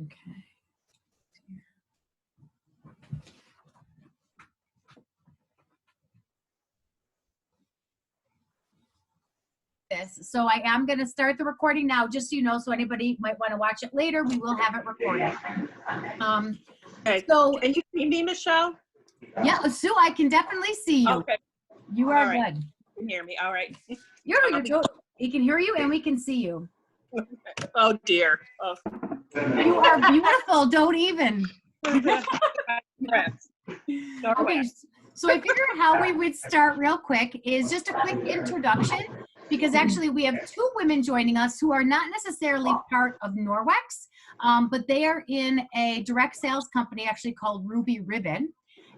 Okay. So I am going to start the recording now, just so you know, so anybody might want to watch it later, we will have it recorded. Okay. So, Can you see me, Michelle? yeah, Sue, I can definitely see you. Okay. You are All right. good. You can hear me. All right. We can hear you and we can see you. Oh, dear. Oh. You are beautiful. Don't even. Okay, so I figured how we would start real quick is just a quick introduction, because actually we have two women joining us who are not necessarily part of Norwex, but they are in a direct sales company actually called Ruby Ribbon.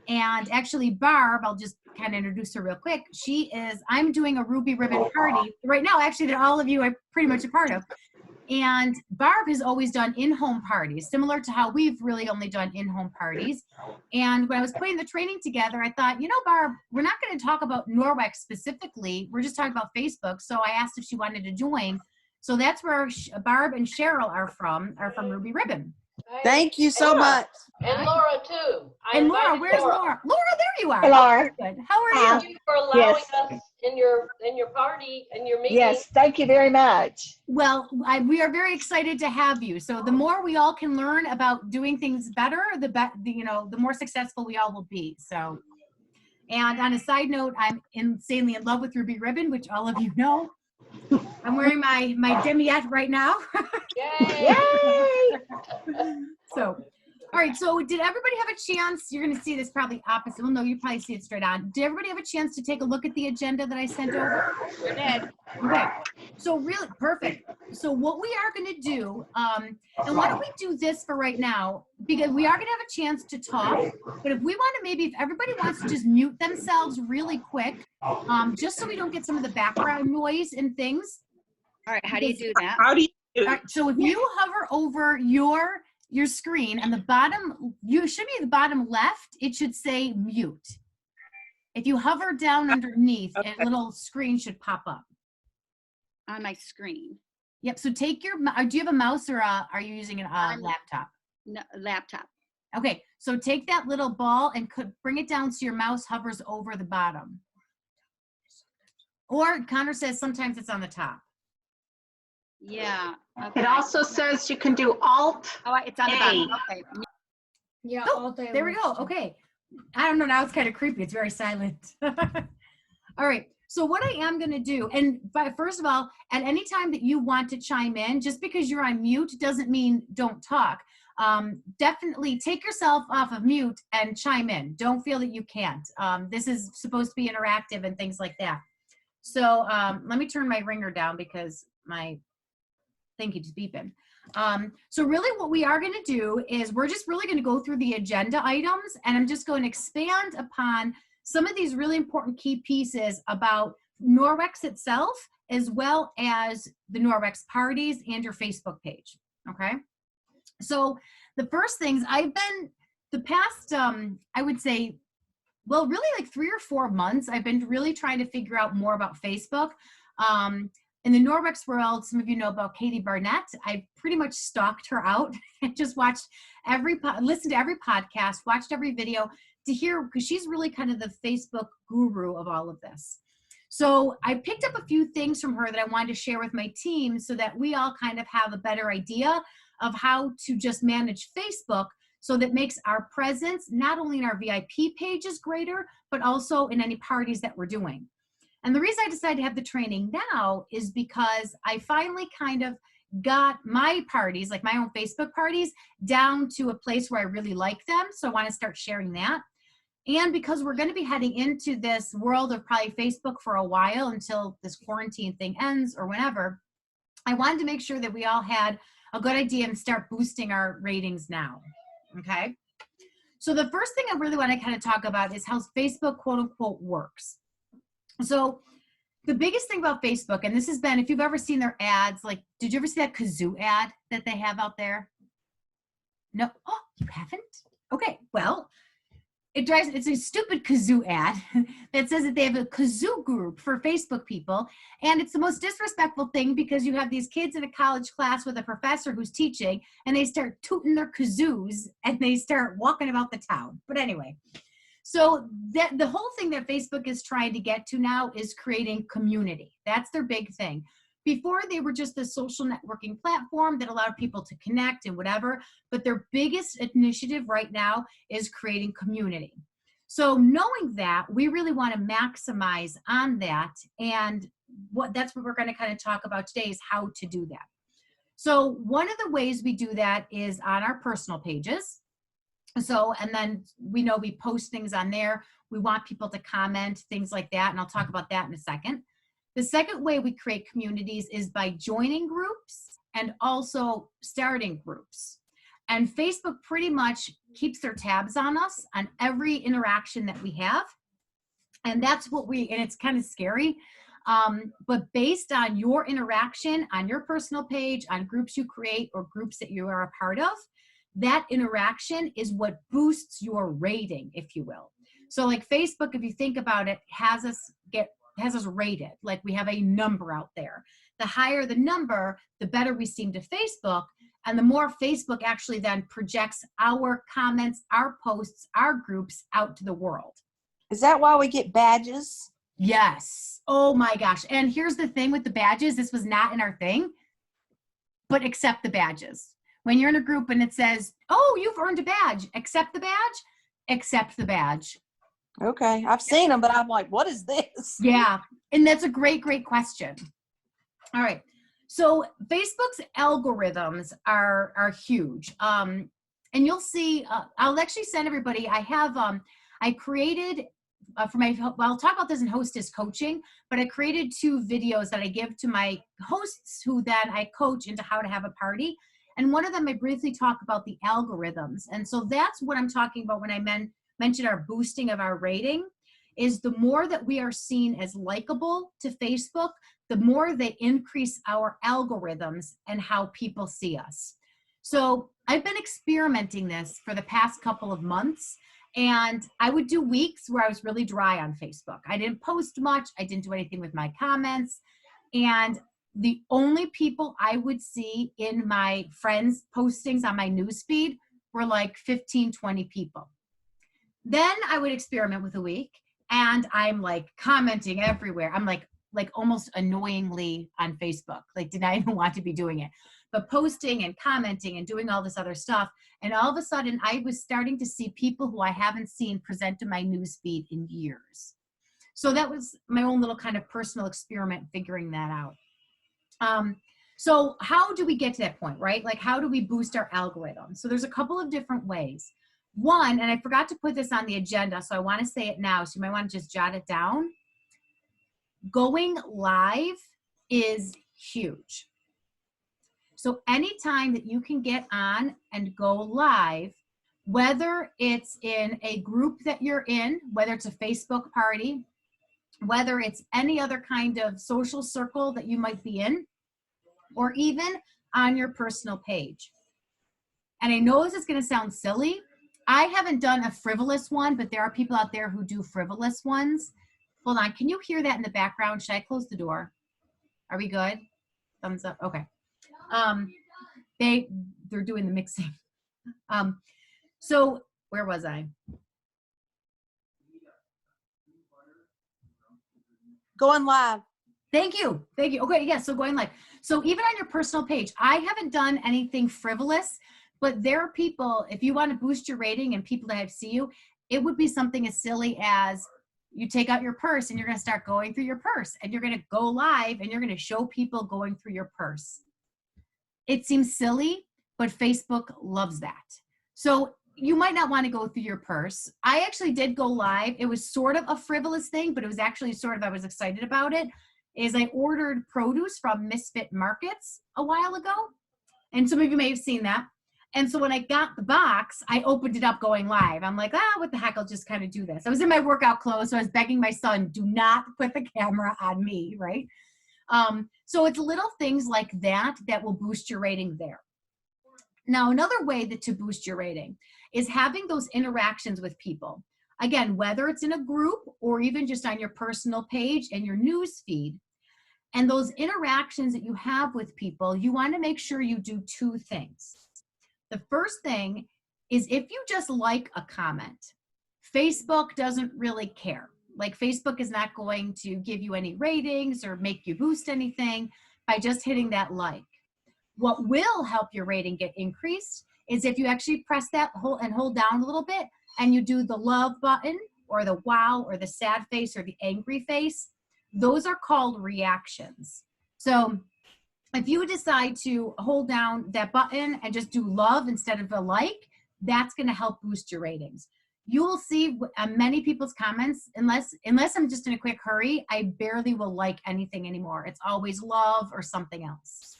And actually Barb, I'll just kind of introduce her real quick. I'm doing a Ruby Ribbon party right now, actually, that all of you are pretty much a part of. And Barb has always done in-home parties, similar to how we've really only done in-home parties. And when I was putting the training together, I thought, you know, Barb, we're not going to talk about Norwex specifically. We're just talking about Facebook. So I asked if she wanted to join. So that's where Barb and Cheryl are from Ruby Ribbon. Thank you so much. And Laura, too. And Laura, where's Laura? Laura, there you are. Hey, Laura. Good. How are Thank you? you for allowing us in your party and your meeting. Yes, thank you very much. Well, we are very excited to have you. So the more we all can learn about doing things better, the more successful we all will be. So, and on a side note, I'm insanely in love with Ruby Ribbon, which all of you know. I'm wearing my demiette right now. Yay! Yay! So, all right. So did everybody have a chance? You're going to see this probably opposite. Well, no, you probably see it straight on. Did everybody have a chance to take a look at the agenda that I sent over? Sure did. Okay. So really perfect. So what we are going to do, and why don't we do this for right now, because we are going to have a chance to talk, but if we want to, maybe if everybody wants to just mute themselves really quick, just so we don't get some of the background noise and things. All right, how do you do that? How do you do? All right, so if you hover over your screen and the bottom, you should be the bottom left, it should say mute. If you hover down underneath, Okay. a little screen should pop up. On my screen. Yep, so take your, do you have a mouse or are you using a laptop? No, laptop. Okay, so take that little ball and bring it down so your mouse hovers over the bottom. Or Connor says sometimes it's on the top. Yeah. Okay. It also says you can do Alt. Oh, it's on the bottom. Okay. Yeah. Oh, there we go. Okay. I don't know. Now it's kind of creepy. It's very silent. All right. So what I am going to do, first of all, at any time that you want to chime in, just because you're on mute doesn't mean don't talk. Definitely take yourself off of mute and chime in. Don't feel that you can't. This is supposed to be interactive and things like that. So let me turn my ringer down because my thing keeps beeping. So really what we are going to do is we're just really going to go through the agenda items, and I'm just going to expand upon some of these really important key pieces about Norwex itself, as well as the Norwex parties and your Facebook page. Okay. So the first things the past, I would say, well, really like 3 or 4 months, I've been really trying to figure out more about Facebook. In the Norwex world, some of you know about Katie Barnett. I pretty much stalked her out and just watched listened to every podcast, watched every video to hear, because she's really kind of the Facebook guru of all of this. So I picked up a few things from her that I wanted to share with my team so that we all kind of have a better idea of how to just manage Facebook, so that makes our presence not only in our VIP pages greater, but also in any parties that we're doing. And the reason I decided to have the training now is because I finally kind of got my parties, like my own Facebook parties, down to a place where I really like them. So I want to start sharing that. And because we're going to be heading into this world of probably Facebook for a while until this quarantine thing ends or whenever, I wanted to make sure that we all had a good idea and start boosting our ratings now. Okay. So the first thing I really want to kind of talk about is how Facebook quote unquote works. So the biggest thing about Facebook, and this has been, if you've ever seen their ads, like, did you ever see that kazoo ad that they have out there? No? Oh, you haven't? Okay. Well, it's a stupid kazoo ad that says that they have a kazoo group for Facebook people. And it's the most disrespectful thing because you have these kids in a college class with a professor who's teaching and they start tooting their kazoos and they start walking about the town. But anyway, so that the whole thing that Facebook is trying to get to now is creating community. That's their big thing. Before, they were just a social networking platform that allowed people to connect and whatever, but their biggest initiative right now is creating community. So knowing that, we really want to maximize on that, and that's what we're going to kind of talk about today is how to do that. So one of the ways we do that is on our personal pages. So, and then we know we post things on there. We want people to comment, things like that, and I'll talk about that in a second. The second way we create communities is by joining groups and also starting groups. And Facebook pretty much keeps their tabs on us on every interaction that we have. And that's what and it's kind of scary, but based on your interaction on your personal page, on groups you create or groups that you are a part of, that interaction is what boosts your rating, if you will. So like Facebook, if you think about it, has us rated, like we have a number out there. The higher the number, the better we seem to Facebook, and the more Facebook actually then projects our comments, our posts, our groups out to the world. Is that why we get badges? Yes. Oh my gosh. And here's the thing with the badges, this was not in our thing, but accept the badges. When you're in a group and it says, oh, you've earned a badge, accept the badge, accept the badge. Okay, I've seen them, but I'm like, what is this? Yeah, and that's a great question. All right, so Facebook's algorithms are huge, and you'll see. I'll actually send everybody. I have I created for my. Well, I'll talk about this in hostess coaching, but I created 2 videos that I give to my hosts, who then I coach into how to have a party. And one of them, I briefly talk about the algorithms, and so that's what I'm talking about when I mention our boosting of our rating. Is the more that we are seen as likable to Facebook, the more they increase our algorithms and how people see us. So I've been experimenting this for the past couple of months, and I would do weeks where I was really dry on Facebook. I didn't post much. I didn't do anything with my comments. And the only people I would see in my friends' postings on my newsfeed were like 15, 20 people. Then I would experiment with a week, and I'm like commenting everywhere. I'm like almost annoyingly on Facebook. Like, did I even want to be doing it? But posting and commenting and doing all this other stuff. And all of a sudden, I was starting to see people who I haven't seen present to my newsfeed in years. So that was my own little kind of personal experiment figuring that out. So how do we get to that point, right? Like, how do we boost our algorithm? So there's a couple of different ways. One, and I forgot to put this on the agenda, so I want to say it now, so you might want to just jot it down. Going live is huge. So anytime that you can get on and go live, whether it's in a group that you're in, whether it's a Facebook party, whether it's any other kind of social circle that you might be in, or even on your personal page. And I know this is going to sound silly. I haven't done a frivolous one, but there are people out there who do frivolous ones. Hold on. Can you hear that in the background? Should I close the door? Are we good? Thumbs up. Okay. They're doing the mixing. So where was I? Going live. Thank you. Thank you. Okay. Yeah. So going live. So even on your personal page, I haven't done anything frivolous, but there are people, if you want to boost your rating and people that see you, it would be something as silly as you take out your purse and you're going to start going through your purse, and you're going to go live and you're going to show people going through your purse. It seems silly, but Facebook loves that. So you might not want to go through your purse. I actually did go live. It was sort of a frivolous thing, but it was actually sort of, I was excited about it, is I ordered produce from Misfit Markets a while ago. And some of you may have seen that. And so when I got the box, I opened it up going live. I'm like, what the heck, I'll just kind of do this. I was in my workout clothes, so I was begging my son, do not put the camera on me, right? So it's little things like that that will boost your rating there. Now, another way to boost your rating is having those interactions with people. Again, whether it's in a group or even just on your personal page and your news feed. And those interactions that you have with people, you want to make sure you do two things. The first thing is if you just like a comment, Facebook doesn't really care. Like Facebook is not going to give you any ratings or make you boost anything by just hitting that like. What will help your rating get increased is if you actually press that hold down a little bit and you do the love button or the wow or the sad face or the angry face. Those are called reactions. So if you decide to hold down that button and just do love instead of a like, that's going to help boost your ratings. You will see many people's comments, unless I'm just in a quick hurry, I barely will like anything anymore. It's always love or something else.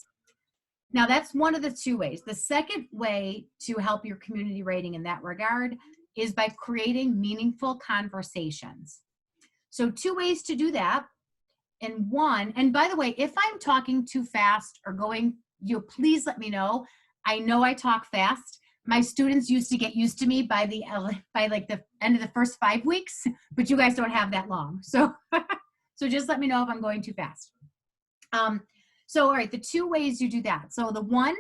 Now that's one of the two ways. The second way to help your community rating in that regard is by creating meaningful conversations. So two ways to do that. And one, and by the way, if I'm talking too fast or going, please let me know. I know I talk fast. My students used to get used to me by like the end of the first 5 weeks, but you guys don't have that long. So, so just let me know if I'm going too fast. So, all right, the two ways you do that. So the one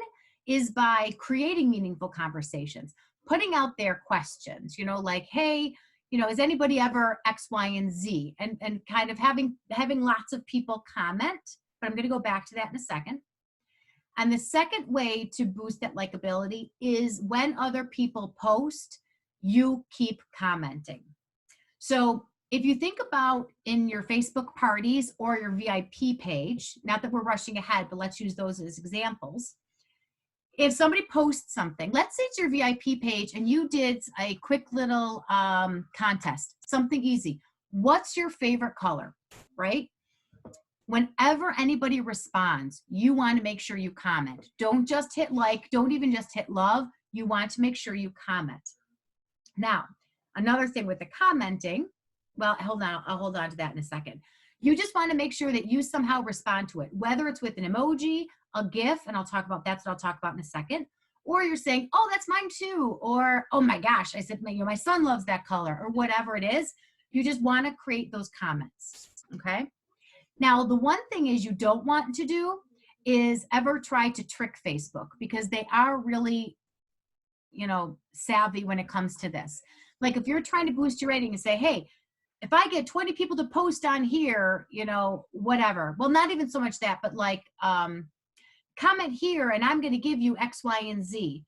is by creating meaningful conversations, putting out their questions, like, hey, is anybody ever X, Y, and Z? And kind of having lots of people comment, but I'm going to go back to that in a second. And the second way to boost that likability is when other people post, you keep commenting. So if you think about in your Facebook parties or your VIP page, not that we're rushing ahead, but let's use those as examples. If somebody posts something, let's say it's your VIP page and you did a quick little contest, something easy. What's your favorite color, right? Whenever anybody responds, you want to make sure you comment. Don't just hit like, don't even just hit love. You want to make sure you comment. Now, another thing with the commenting, well, hold on, I'll hold on to that in a second. You just want to make sure that you somehow respond to it, whether it's with an emoji, a GIF, and that's what I'll talk about in a second, or you're saying, oh, that's mine too, or, oh my gosh, I said, my son loves that color, or whatever it is. You just want to create those comments, okay? Now, the one thing is you don't want to do is ever try to trick Facebook, because they are really, savvy when it comes to this. Like if you're trying to boost your rating and say, hey, if I get 20 people to post on here, whatever. Well, not even so much that, but like comment here and I'm going to give you X, Y, and Z.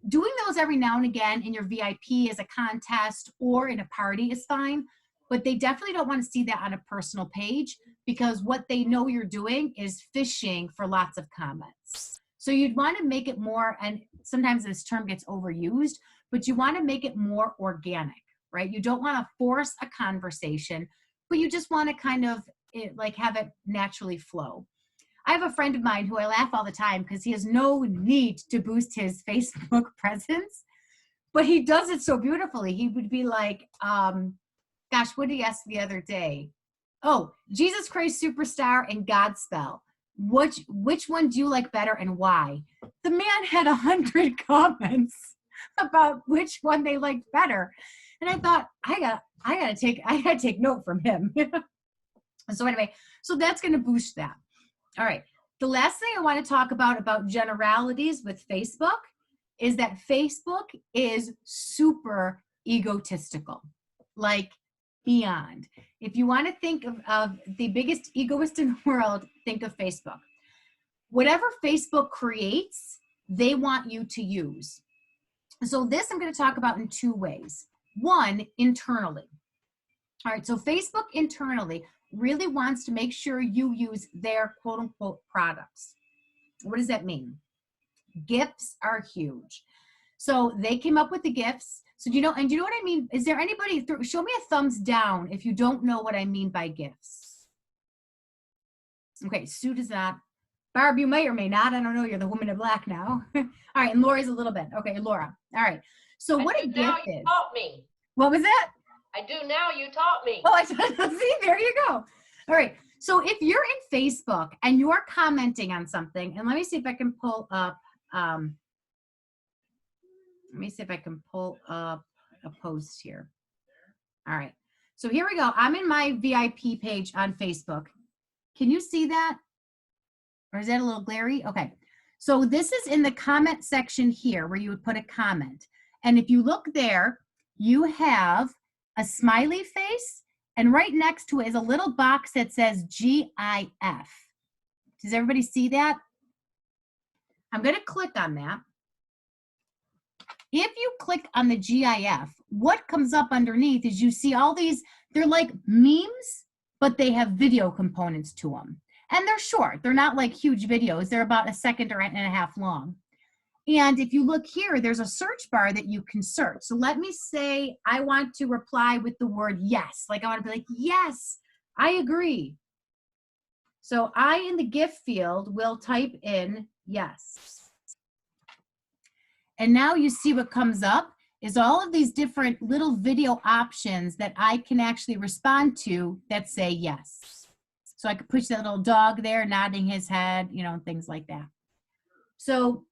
Doing those every now and again in your VIP as a contest or in a party is fine, but they definitely don't want to see that on a personal page, because what they know you're doing is fishing for lots of comments. So you'd want to make it more, and sometimes this term gets overused, but you want to make it more organic, right? You don't want to force a conversation, but you just want to kind of like have it naturally flow. I have a friend of mine who I laugh all the time because he has no need to boost his Facebook presence, but he does it so beautifully. He would be like, gosh, what did he ask the other day? Oh, Jesus Christ Superstar and Godspell. Which one do you like better and why? The man had 100 comments about which one they liked better. And I thought, I gotta take note from him. So anyway, so that's gonna boost that. All right. The last thing I want to talk about generalities with Facebook is that Facebook is super egotistical, like beyond. If you want to think of the biggest egoist in the world, think of Facebook. Whatever Facebook creates, they want you to use. So this I'm going to talk about in two ways. One, internally. All right, so Facebook internally really wants to make sure you use their quote unquote products. What does that mean? GIFs are huge. So they came up with the GIFs. So do you know what I mean? Is there anybody, show me a thumbs down if you don't know what I mean by GIFs. Okay, Sue does not. Barb, you may or may not. I don't know. You're the woman in black now. All right, and Lori's a little bit. Okay, Laura. All right. So what a GIF is. Taught me. What was that? I do now. You taught me. Oh, see, there you go. All right. So if you're in Facebook and you're commenting on something, and let me see if I can pull up, a post here. All right. So here we go. I'm in my VIP page on Facebook. Can you see that? Or is that a little glary? Okay. So this is in the comment section here where you would put a comment. And if you look there, you have a smiley face, and right next to it is a little box that says GIF. Does everybody see that? I'm going to click on that. If you click on the GIF, what comes up underneath is you see all these, they're like memes, but they have video components to them. And they're short. They're not like huge videos. They're about a second and a half long. And if you look here, there's a search bar that you can search. So let me say I want to reply with the word yes. Like I want to be like, yes, I agree. So I in the GIF field will type in yes. And now you see what comes up is all of these different little video options that I can actually respond to that say yes. So I could push that little dog there, nodding his head, you know, things like that. So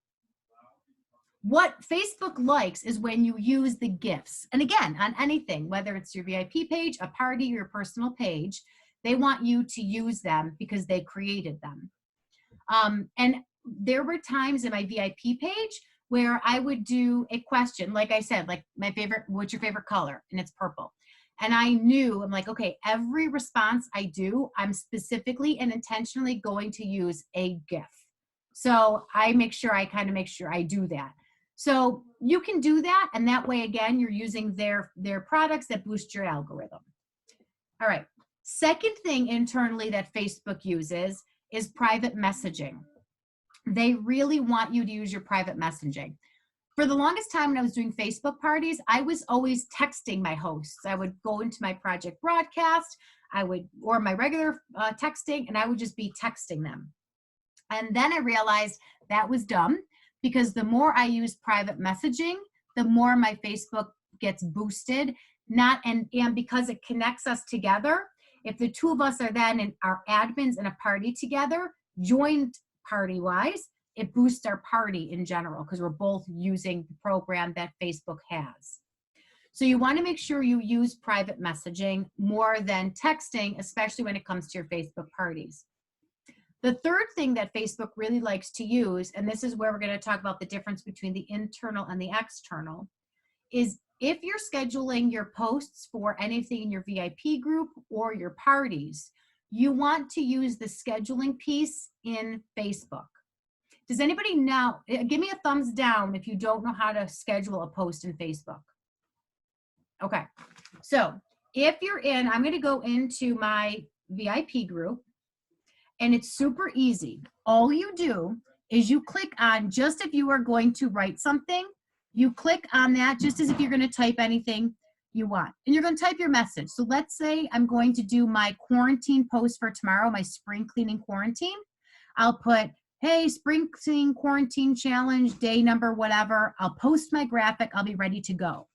what Facebook likes is when you use the GIFs. And again, on anything, whether it's your VIP page, a party, or your personal page, they want you to use them because they created them. And there were times in my VIP page where I would do a question, like I said, like my favorite, what's your favorite color? And it's purple. And I knew, I'm like, okay, every response I do, I'm specifically and intentionally going to use a GIF. So I make sure I make sure I do that. So you can do that. And that way, again, you're using their products that boost your algorithm. All right. Second thing internally that Facebook uses is private messaging. They really want you to use your private messaging. For the longest time when I was doing Facebook parties, I was always texting my hosts. I would go into my project broadcast, or my regular texting, and I would just be texting them. And then I realized that was dumb because the more I use private messaging, the more my Facebook gets boosted. And because it connects us together, if the two of us are then in our admins in a party together, joined party-wise, it boosts our party in general because we're both using the program that Facebook has. So you want to make sure you use private messaging more than texting, especially when it comes to your Facebook parties. The third thing that Facebook really likes to use, and this is where we're going to talk about the difference between the internal and the external, is if you're scheduling your posts for anything in your VIP group or your parties, you want to use the scheduling piece in Facebook. Does anybody know, give me a thumbs down if you don't know how to schedule a post in Facebook. Okay, so if you're in, I'm gonna go into my VIP group and it's super easy. All you do is you click on, just if you are going to write something, you click on that just as if you're gonna type anything you want. And you're gonna type your message. So let's say I'm going to do my quarantine post for tomorrow, my spring cleaning quarantine. I'll put, hey, spring cleaning quarantine challenge, day number, whatever. I'll post my graphic, I'll be ready to go.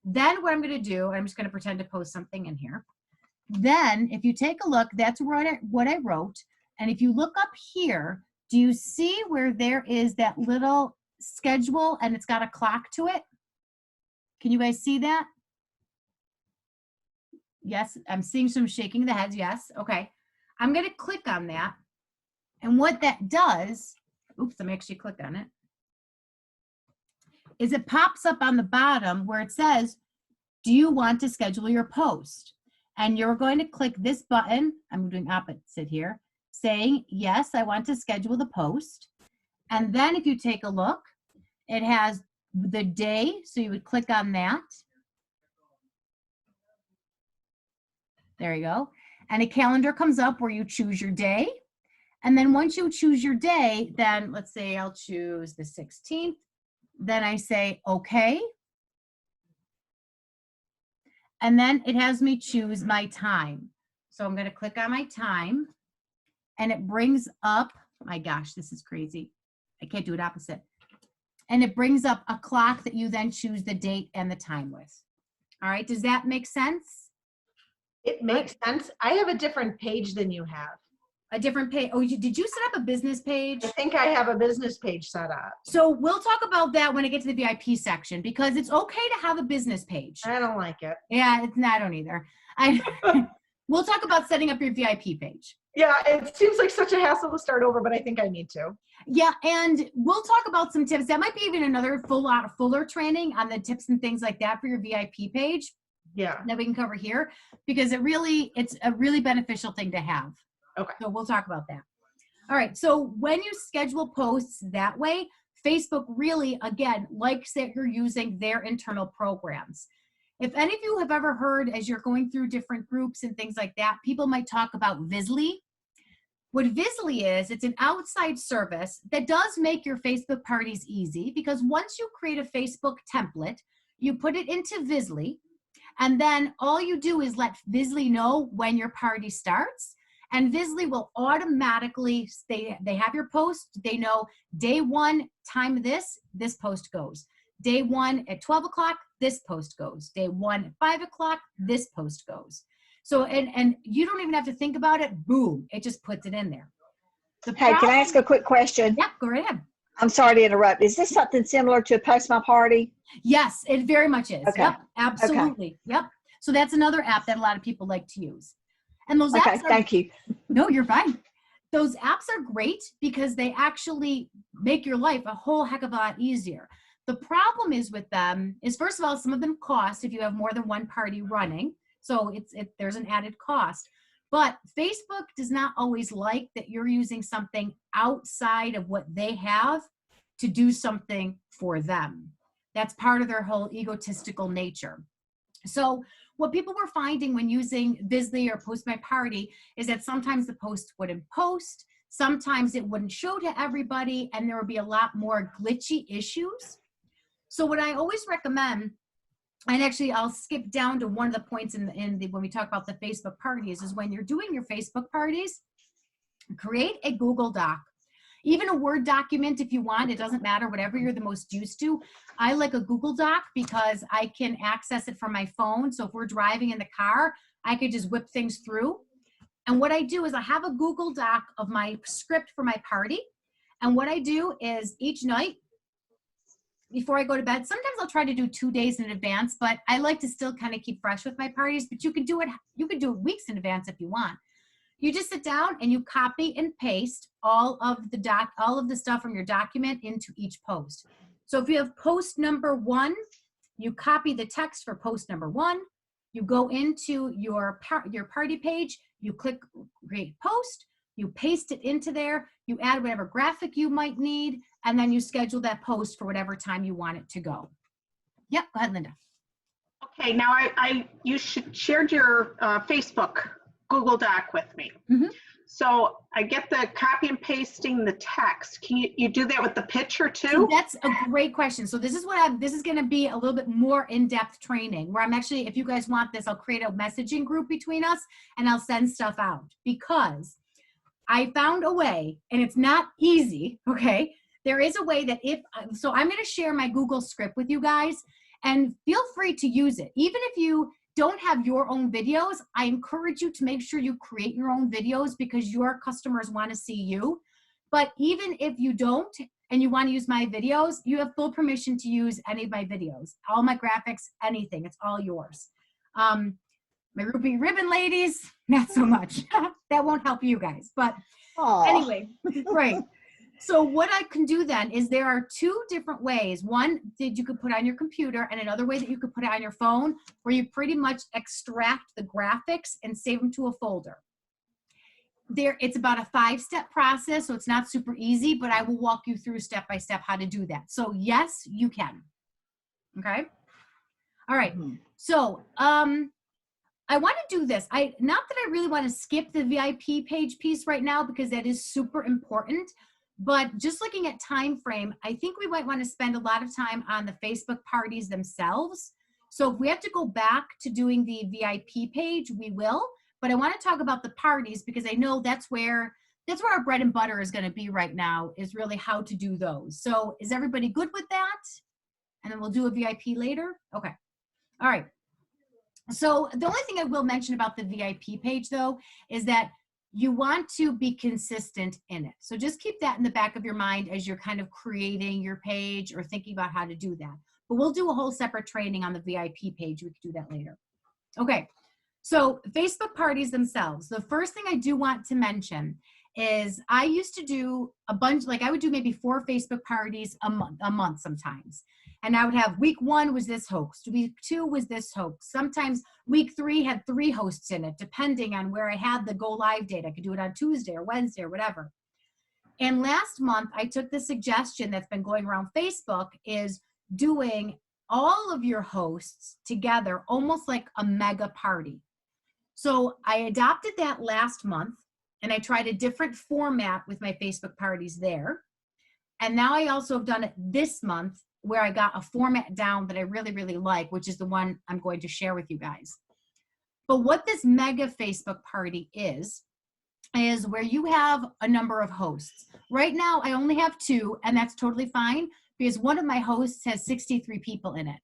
Then what I'm gonna do, I'm just gonna pretend to post something in here. Then if you take a look, that's what I wrote. And if you look up here, do you see where there is that little schedule and it's got a clock to it? Can you guys see that? Yes, I'm seeing some shaking of the heads, yes, okay. I'm gonna click on that. And what that does, oops, let me actually click on it, is it pops up on the bottom where it says, do you want to schedule your post? And you're going to click this button, I'm doing opposite here, saying, yes, I want to schedule the post. And then if you take a look, it has the day, so you would click on that. There you go. And a calendar comes up where you choose your day. And then once you choose your day, then let's say I'll choose the 16th. Then I say, okay. And then it has me choose my time. So I'm going to click on my time and it brings up, my gosh, this is crazy. I can't do it opposite. And it brings up a clock that you then choose the date and the time with. All right, does that make sense? It makes sense. I have a different page than you have. A different page. Oh, did you set up a business page? I think I have a business page set up. So we'll talk about that when I get to the VIP section, because it's okay to have a business page. I don't like it. Yeah, I don't either. We'll talk about setting up your VIP page. Yeah, it seems like such a hassle to start over, but I think I need to. Yeah, and we'll talk about some tips. That might be even another fuller training on the tips and things like that for your VIP page Yeah. that we can cover here, because it's a really beneficial thing to have. Okay. So we'll talk about that. All right. So when you schedule posts that way, Facebook really, again, likes that you're using their internal programs. If any of you have ever heard, as you're going through different groups and things like that, people might talk about Visly. What Visly is, it's an outside service that does make your Facebook parties easy, because once you create a Facebook template, you put it into Visly, and then all you do is let Visly know when your party starts. And Visly will automatically, they have your post, they know day 1, time this post goes. Day 1 at 12 o'clock, this post goes. Day 1 at 5 o'clock, this post goes. So, and you don't even have to think about it, boom, it just puts it in there. Hey, can I ask a quick question? Yeah, go right ahead. I'm sorry to interrupt. Is this something similar to Post My Party? Yes, it very much is. Okay. Yep, absolutely. Yep. So that's another app that a lot of people like to use. And those Okay, apps are, thank you. no, you're fine. Those apps are great because they actually make your life a whole heck of a lot easier. The problem is with them is, first of all, some of them cost if you have more than one party running. So there's an added cost. But Facebook does not always like that you're using something outside of what they have to do something for them. That's part of their whole egotistical nature. So what people were finding when using Visly or Post My Party is that sometimes the post wouldn't post, sometimes it wouldn't show to everybody, and there would be a lot more glitchy issues. So what I always recommend, and actually I'll skip down to one of the points when we talk about the Facebook parties, is when you're doing your Facebook parties, create a Google Doc. Even a Word document if you want, it doesn't matter, whatever you're the most used to. I like a Google Doc because I can access it from my phone. So if we're driving in the car, I could just whip things through. And what I do is I have a Google Doc of my script for my party. And what I do is each night before I go to bed, sometimes I'll try to do 2 days in advance, but I like to still kind of keep fresh with my parties, but you can do it weeks in advance if you want. You just sit down and you copy and paste all of the stuff from your document into each post. So if you have post number 1, you copy the text for post number 1. You go into your party page, you click create post, you paste it into there, you add whatever graphic you might need, and then you schedule that post for whatever time you want it to go. Yep, go ahead, Linda. Okay, now you shared your Facebook Google Doc with me. Mhm. So I get the copy and pasting the text. Can you do that with the picture So too? that's a great question. So this is going to be a little bit more in-depth training where I'm actually, if you guys want this, I'll create a messaging group between us and I'll send stuff out, because I found a way, and it's not easy, okay? There is a way that so I'm going to share my Google script with you guys, and feel free to use it. Even if you don't have your own videos, I encourage you to make sure you create your own videos because your customers want to see you. But even if you don't and you want to use my videos, you have full permission to use any of my videos, all my graphics, anything. It's all yours. My Ruby Ribbon ladies, not so much. That won't help you guys. But Aw. anyway, right. So what I can do then is there are 2 different ways. One that you could put on your computer, and another way that you could put it on your phone, where you pretty much extract the graphics and save them to a folder. It's about a 5-step process, so it's not super easy, but I will walk you through step by step how to do that. So yes, you can. Okay. All right. So I want to do this. Not that I really want to skip the VIP page piece right now because that is super important. But just looking at time frame, I think we might want to spend a lot of time on the Facebook parties themselves. So if we have to go back to doing the VIP page, we will. But I want to talk about the parties because I know that's where our bread and butter is going to be right now, is really how to do those. So is everybody good with that? And then we'll do a VIP later. Okay. All right. So the only thing I will mention about the VIP page, though, is that you want to be consistent in it. So just keep that in the back of your mind as you're kind of creating your page or thinking about how to do that. But we'll do a whole separate training on the VIP page. We could do that later. Okay, so Facebook parties themselves. The first thing I do want to mention is I used to do a bunch, like I would do maybe 4 Facebook parties a month sometimes. And I would have week 1 was this host, week 2 was this host. Sometimes week 3 had 3 hosts in it, depending on where I had the go live date. I could do it on Tuesday or Wednesday or whatever. And last month, I took the suggestion that's been going around Facebook is doing all of your hosts together, almost like a mega party. So I adopted that last month, and I tried a different format with my Facebook parties there. And now I also have done it this month where I got a format down that I really, really like, which is the one I'm going to share with you guys. But what this mega Facebook party is where you have a number of hosts. Right now, I only have 2, and that's totally fine because one of my hosts has 63 people in it,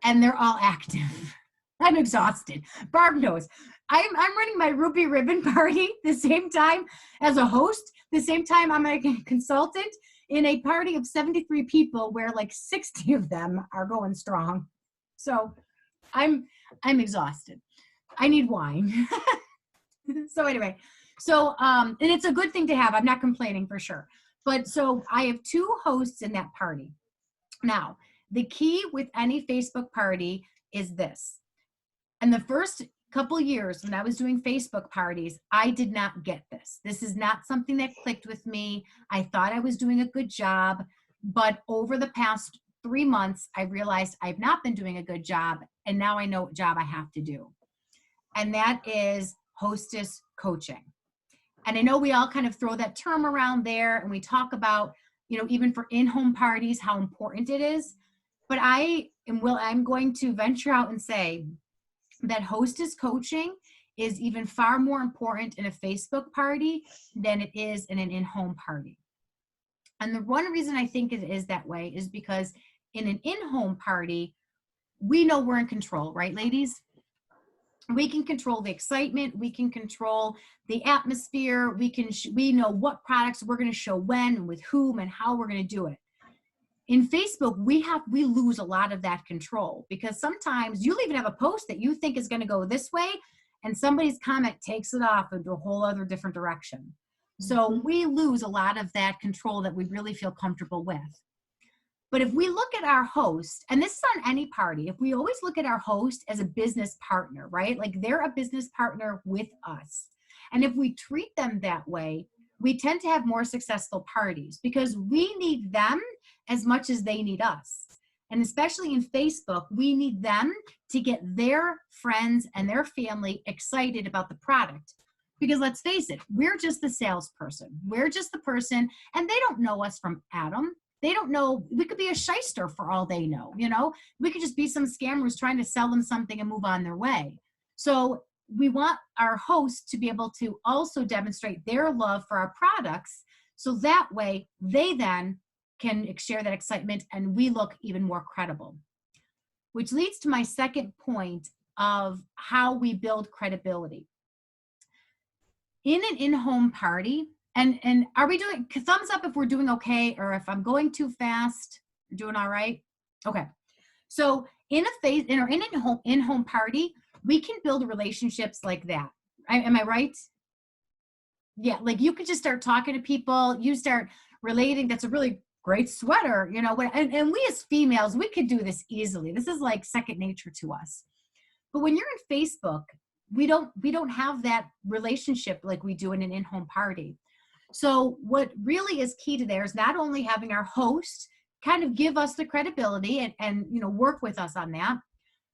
and they're all active. I'm exhausted. Barb knows. I'm running my Ruby Ribbon party the same time as a host, the same time I'm a consultant in a party of 73 people where like 60 of them are going strong. So I'm exhausted. I need wine. So anyway, and it's a good thing to have. I'm not complaining for sure. But so I have 2 hosts in that party. Now, the key with any Facebook party is this. And the first couple years when I was doing Facebook parties, I did not get this. This is not something that clicked with me. I thought I was doing a good job, but over the past 3 months, I realized I've not been doing a good job, and now I know what job I have to do. And that is hostess coaching. And I know we all kind of throw that term around there, and we talk about, even for in-home parties, how important it is. But I'm going to venture out and say that hostess coaching is even far more important in a Facebook party than it is in an in-home party. And the one reason I think it is that way is because in an in-home party, we know we're in control, right, ladies? We can control the excitement. We can control the atmosphere. We know what products we're going to show when and with whom and how we're going to do it. In Facebook, we lose a lot of that control because sometimes you'll even have a post that you think is going to go this way and somebody's comment takes it off into a whole other different direction. So we lose a lot of that control that we really feel comfortable with. But if we look at our host, and this is on any party, if we always look at our host as a business partner, right? Like they're a business partner with us. And if we treat them that way, we tend to have more successful parties because we need them as much as they need us. And especially in Facebook, we need them to get their friends and their family excited about the product. Because let's face it, we're just the salesperson. We're just the person, and they don't know us from Adam. They don't know, we could be a shyster for all they know, We could just be some scammers trying to sell them something and move on their way. So we want our hosts to be able to also demonstrate their love for our products. So that way they then can share that excitement and we look even more credible. Which leads to my second point of how we build credibility. In an in-home party, and are we doing, thumbs up if we're doing okay, or if I'm going too fast, you're doing all right? Okay. So in an in-home party, we can build relationships like that. Am I right? Yeah, like you could just start talking to people, you start relating, that's a really great sweater, and we as females, we could do this easily. This is like second nature to us. But when you're in Facebook, we don't have that relationship like we do in an in-home party. So what really is key to there is not only having our host kind of give us the credibility and work with us on that,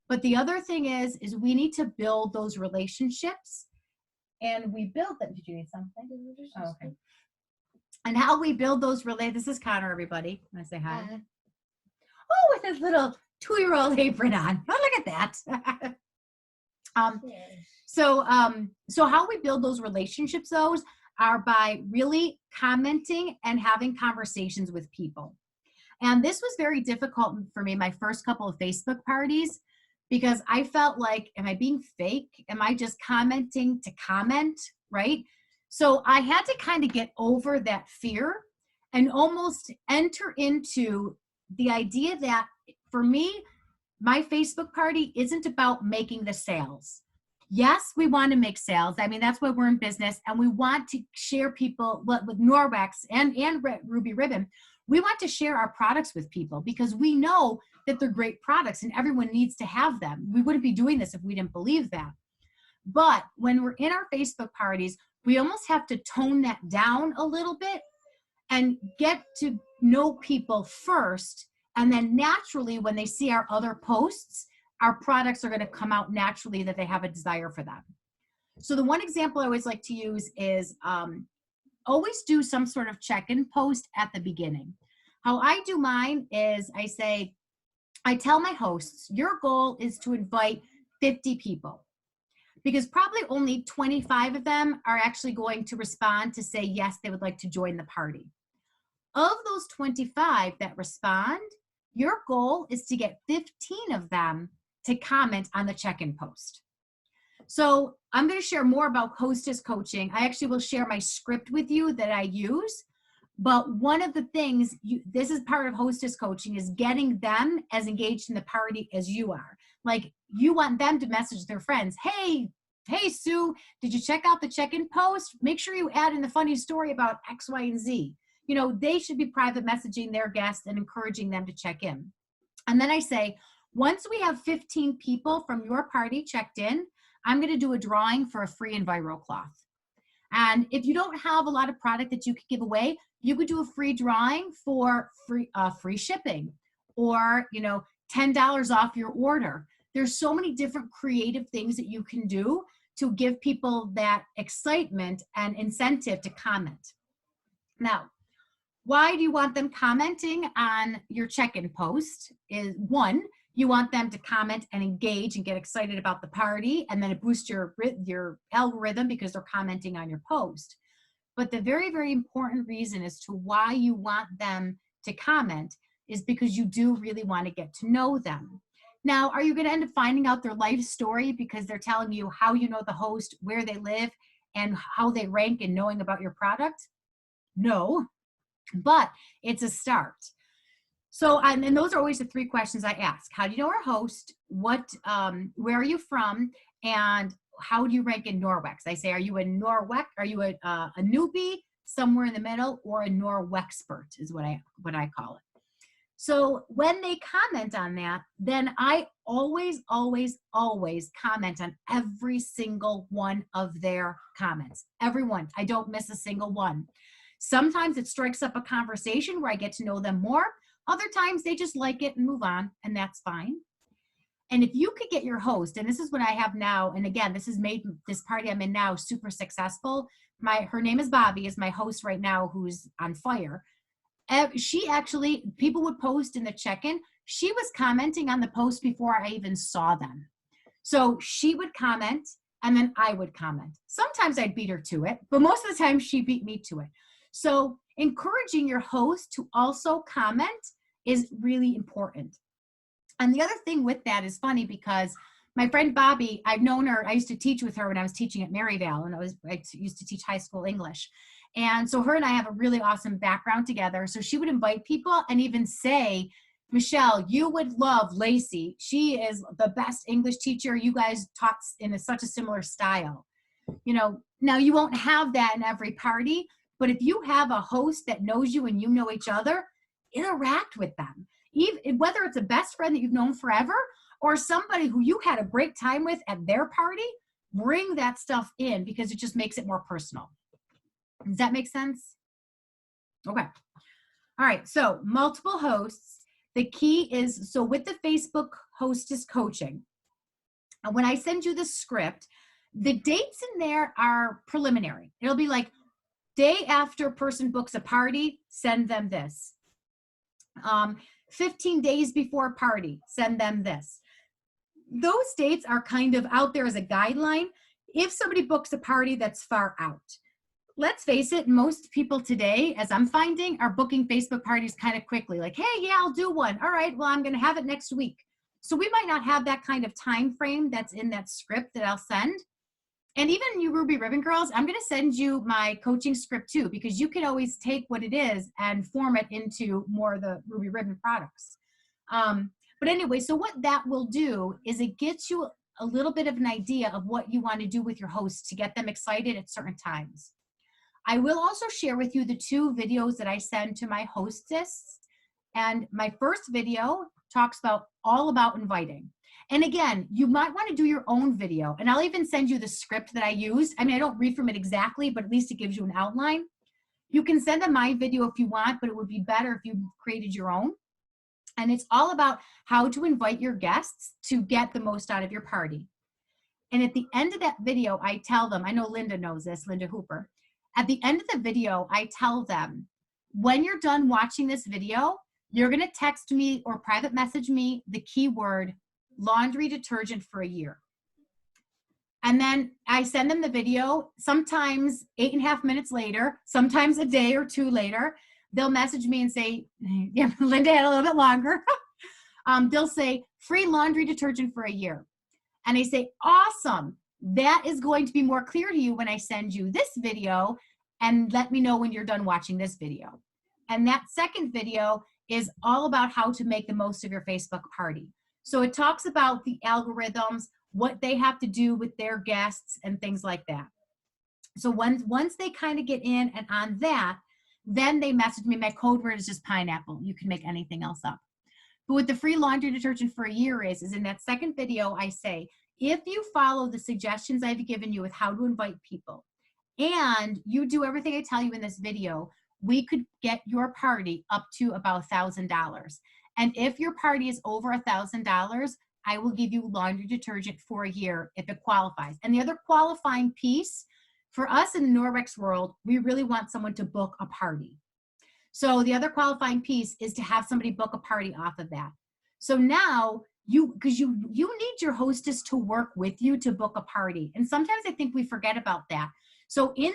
but the other thing is we need to build those relationships, and we build them. Did you need something? Oh, okay. And how we build those this is Connor, everybody. I say hi. Oh, with his little 2-year-old apron on. Oh, look at that. So how we build those relationships, are by really commenting and having conversations with people. And this was very difficult for me, my first couple of Facebook parties, because I felt like, am I being fake? Am I just commenting to comment, right? So I had to kind of get over that fear and almost enter into the idea that for me, my Facebook party isn't about making the sales. Yes, we want to make sales. I mean, that's why we're in business, and we want to share people with Norwex and Ruby Ribbon. We want to share our products with people because we know that they're great products and everyone needs to have them. We wouldn't be doing this if we didn't believe that. But when we're in our Facebook parties, we almost have to tone that down a little bit and get to know people first. And then naturally, when they see our other posts, our products are going to come out naturally that they have a desire for them. So the one example I always like to use is always do some sort of check-in post at the beginning. How I do mine is I tell my hosts, your goal is to invite 50 people, because probably only 25 of them are actually going to respond to say yes, they would like to join the party. Of those 25 that respond, your goal is to get 15 of them to comment on the check-in post. So I'm going to share more about hostess coaching. I actually will share my script with you that I use. But one of the things, this is part of hostess coaching, is getting them as engaged in the party as you are. Like, you want them to message their friends, hey, Sue, did you check out the check-in post? Make sure you add in the funny story about X, Y, and Z. You know, they should be private messaging their guests and encouraging them to check in. And then I say, once we have 15 people from your party checked in, I'm going to do a drawing for a free and viral cloth. And if you don't have a lot of product that you could give away, you could do a free drawing for free shipping, or, you know, $10 off your order. There's so many different creative things that you can do to give people that excitement and incentive to comment. Now, why do you want them commenting on your check-in post? Is one, you want them to comment and engage and get excited about the party, and then it boosts your algorithm because they're commenting on your post. But the very, very important reason as to why you want them to comment is because you do really want to get to know them. Now, are you going to end up finding out their life story because they're telling you how you know the host, where they live, and how they rank in knowing about your product? No, but it's a start. So, and those are always the three questions I ask. How do you know our host? Where are you from? And how do you rank in Norwex? I say, are you a Norwex? Are you a newbie, somewhere in the middle, or a Norwexpert is what I call it. So when they comment on that, then I always comment on every single one of their comments. Everyone. I don't miss a single one. Sometimes it strikes up a conversation where I get to know them more. Other times they just like it and move on, and that's fine. And if you could get your host, and this is what I have now, and again, this has made this party I'm in now super successful. Her name is Bobby, is my host right now, who's on fire. She actually, people would post in the check-in. She was commenting on the post before I even saw them. So she would comment, and then I would comment. Sometimes I'd beat her to it, but most of the time she beat me to it. So encouraging your host to also comment is really important. And the other thing with that is funny because my friend Bobby, I've known her, I used to teach with her when I was teaching at Maryvale, and I used to teach high school English. And so her and I have a really awesome background together. So she would invite people and even say, Michelle, you would love Lacey. She is the best English teacher. You guys taught in such a similar style. You know, now you won't have that in every party, but if you have a host that knows you and you know each other, interact with them. Even, whether it's a best friend that you've known forever or somebody who you had a great time with at their party, bring that stuff in because it just makes it more personal. Does that make sense? Okay. All right. So multiple hosts. The key is, so with the Facebook hostess coaching, and when I send you the script, the dates in there are preliminary. It'll be like day after person books a party, send them this. 15 days before party, send them this. Those dates are kind of out there as a guideline if somebody books a party that's far out. Let's face it, most people today, as I'm finding, are booking Facebook parties kind of quickly. Like, hey, yeah, I'll do one. All right, well, I'm going to have it next week. So we might not have that kind of time frame that's in that script that I'll send. And even you Ruby Ribbon girls, I'm going to send you my coaching script too, because you can always take what it is and form it into more of the Ruby Ribbon products. But anyway, so what that will do is it gets you a little bit of an idea of what you want to do with your hosts to get them excited at certain times. I will also share with you the 2 videos that I send to my hostess. And my first video talks about all about inviting. And again, you might want to do your own video, and I'll even send you the script that I used. I mean, I don't read from it exactly, but at least it gives you an outline. You can send them my video if you want, but it would be better if you created your own. And it's all about how to invite your guests to get the most out of your party. And at the end of that video, I tell them, I know Linda knows this, Linda Hooper. At the end of the video, I tell them, when you're done watching this video, you're going to text me or private message me the keyword laundry detergent for a year. And then I send them the video, sometimes 8.5 minutes later, sometimes a day or 2 later. They'll message me and say, yeah, Linda had a little bit longer. They'll say, free laundry detergent for a year. And I say, awesome. That is going to be more clear to you when I send you this video, and let me know when you're done watching this video. And that second video is all about how to make the most of your Facebook party. So it talks about the algorithms, what they have to do with their guests and things like that. So once they kind of get in and on that, then they message me. My code word is just pineapple. You can make anything else up. But what the free laundry detergent for a year is in that second video, I say, if you follow the suggestions I've given you with how to invite people, and you do everything I tell you in this video, we could get your party up to about $1,000. And if your party is over $1,000, I will give you laundry detergent for a year if it qualifies. And the other qualifying piece for us in the Norwex world, we really want someone to book a party. So the other qualifying piece is to have somebody book a party off of that. So now because you need your hostess to work with you to book a party. And sometimes I think we forget about that. So in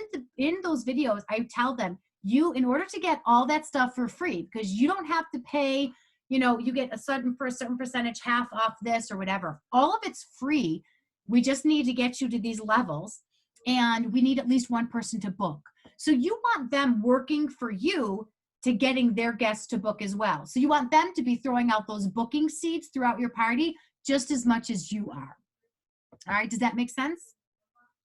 those videos, I tell them, in order to get all that stuff for free, because you don't have to pay, you get a certain percentage, half off this or whatever. All of it's free. We just need to get you to these levels, and we need at least one person to book. So you want them working for you to getting their guests to book as well. So you want them to be throwing out those booking seeds throughout your party just as much as you are. All right, does that make sense?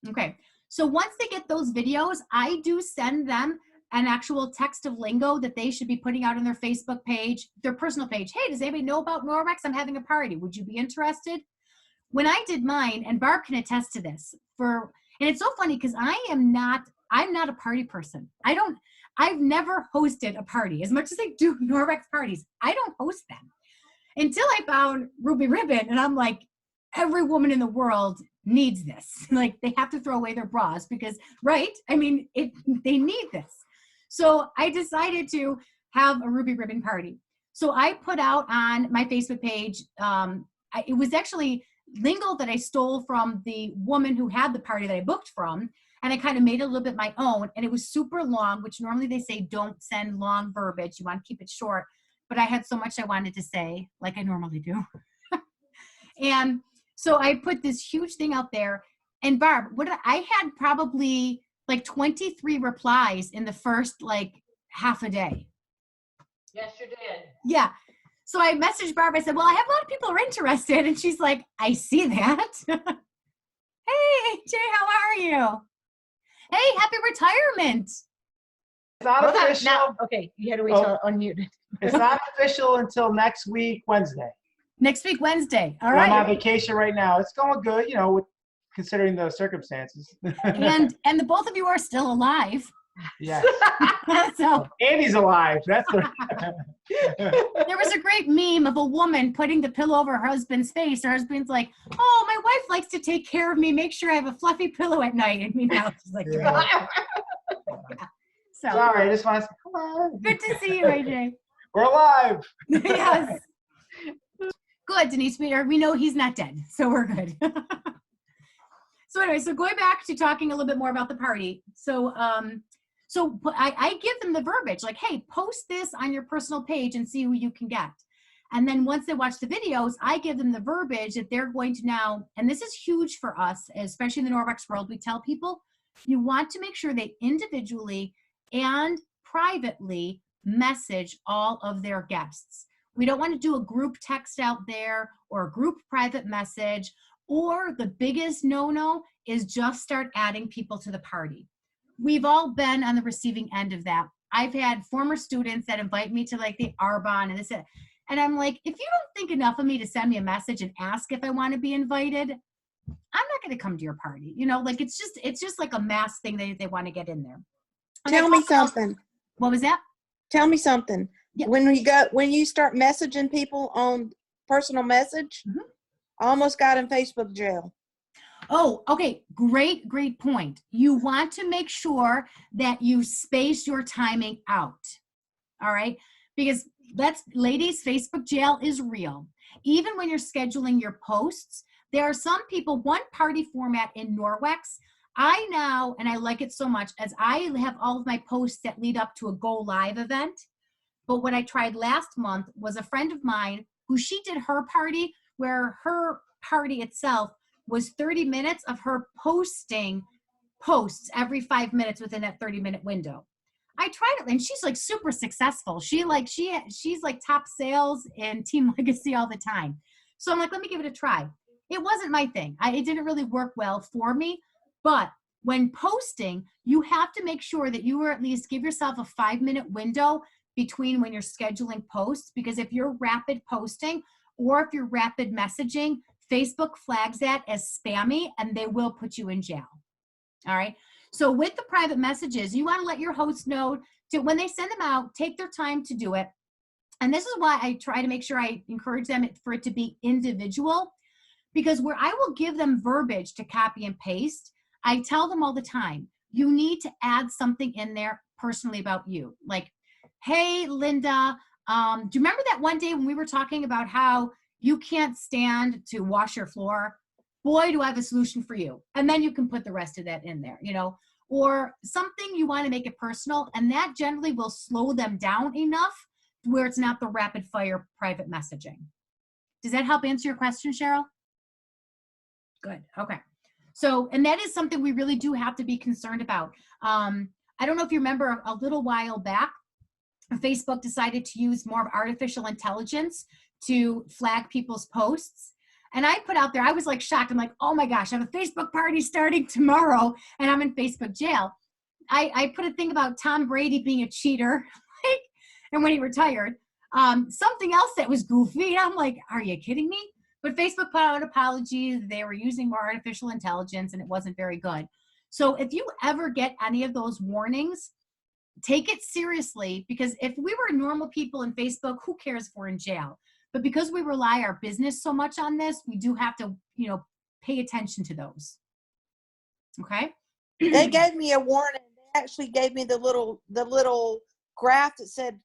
Okay, so once they get those videos, I do send them an actual text of lingo that they should be putting out on their Facebook page, their personal page. Hey, does anybody know about Norwex? I'm having a party. Would you be interested? When I did mine, and Barb can attest to this, and it's so funny because I'm not a party person. I've never hosted a party. As much as I do Norwex parties, I don't host them. Until I found Ruby Ribbon, and I'm like, every woman in the world needs this. Like, they have to throw away their bras because, right? I mean, they need this. So I decided to have a Ruby Ribbon party. So I put out on my Facebook page, it was actually lingo that I stole from the woman who had the party that I booked from, and I kind of made it a little bit my own, and it was super long, which normally they say don't send long verbiage, you want to keep it short, but I had so much I wanted to say, like I normally do. And so I put this huge thing out there, and Barb, I had probably like 23 replies in the first like half a day. Yes, you did. Yeah. So I messaged Barb. I said, well, I have a lot of people who are interested. And she's like, I see that. Hey, Jay, how are you? Hey, happy retirement. It's not official. Okay, you had to wait till unmuted. It's not official until next week, Wednesday. Next week, Wednesday. All I'm right. on vacation right now. It's going good, with considering the circumstances. And the both of you are still alive. Yes. So Andy's alive. That's what. there was a great meme of a woman putting the pillow over her husband's face. Her husband's like, oh, my wife likes to take care of me, make sure I have a fluffy pillow at night. And meanwhile, she's like, yeah. So Sorry, I just want to say, come on. Good to see you, AJ. We're alive. Yes. Good, Denise. We know he's not dead, so we're good. So anyway, so going back to talking a little bit more about the party. So I give them the verbiage, like, hey, post this on your personal page and see who you can get. And then once they watch the videos, I give them the verbiage that they're going to now, and this is huge for us, especially in the Norwex world, we tell people, you want to make sure they individually and privately message all of their guests. We don't want to do a group text out there or a group private message, or the biggest no-no is just start adding people to the party. We've all been on the receiving end of that. I've had former students that invite me to like the Arbonne and this, and I'm like, if you don't think enough of me to send me a message and ask if I want to be invited, I'm not going to come to your party. You know, like it's just like a mass thing they want to get in there. And Tell me something. What was that? Tell me something. Yeah. When you start messaging people on personal message, I almost got in Facebook jail. Oh, okay. Great point. You want to make sure that you space your timing out. All right. Because ladies, Facebook jail is real. Even when you're scheduling your posts, there are some people, one party format in Norwex, I now, and I like it so much, as I have all of my posts that lead up to a go live event. But what I tried last month was a friend of mine who she did her party where her party itself was 30 minutes of her posting posts every 5 minutes within that 30-minute window. I tried it and she's like super successful. She's like top sales and Team Legacy all the time. So I'm like, let me give it a try. It wasn't my thing. It didn't really work well for me. But when posting, you have to make sure that you at least give yourself a 5-minute window between when you're scheduling posts, because if you're rapid posting or if you're rapid messaging, Facebook flags that as spammy and they will put you in jail. All right. So with the private messages, you want to let your hosts know to, when they send them out, take their time to do it. And this is why I try to make sure I encourage them for it to be individual, because where I will give them verbiage to copy and paste, I tell them all the time, you need to add something in there personally about you. Like, hey, Linda, do you remember that one day when we were talking about how you can't stand to wash your floor? Boy, do I have a solution for you. And then you can put the rest of that in there, you know, or something you want to make it personal. And that generally will slow them down enough where it's not the rapid fire private messaging. Does that help answer your question, Cheryl? Good. Okay. So, and that is something we really do have to be concerned about. I don't know if you remember a little while back, Facebook decided to use more of artificial intelligence to flag people's posts. And I put out there, I was like shocked. I'm like, oh my gosh, I have a Facebook party starting tomorrow and I'm in Facebook jail. I put a thing about Tom Brady being a cheater, like, and when he retired, something else that was goofy. And I'm like, are you kidding me? But Facebook put out apologies. They were using more artificial intelligence and it wasn't very good. So if you ever get any of those warnings, take it seriously, because if we were normal people in Facebook, who cares if we're in jail? But because we rely our business so much on this, we do have to, you know, pay attention to those. Okay. They gave me a warning. They actually gave me the little graph that said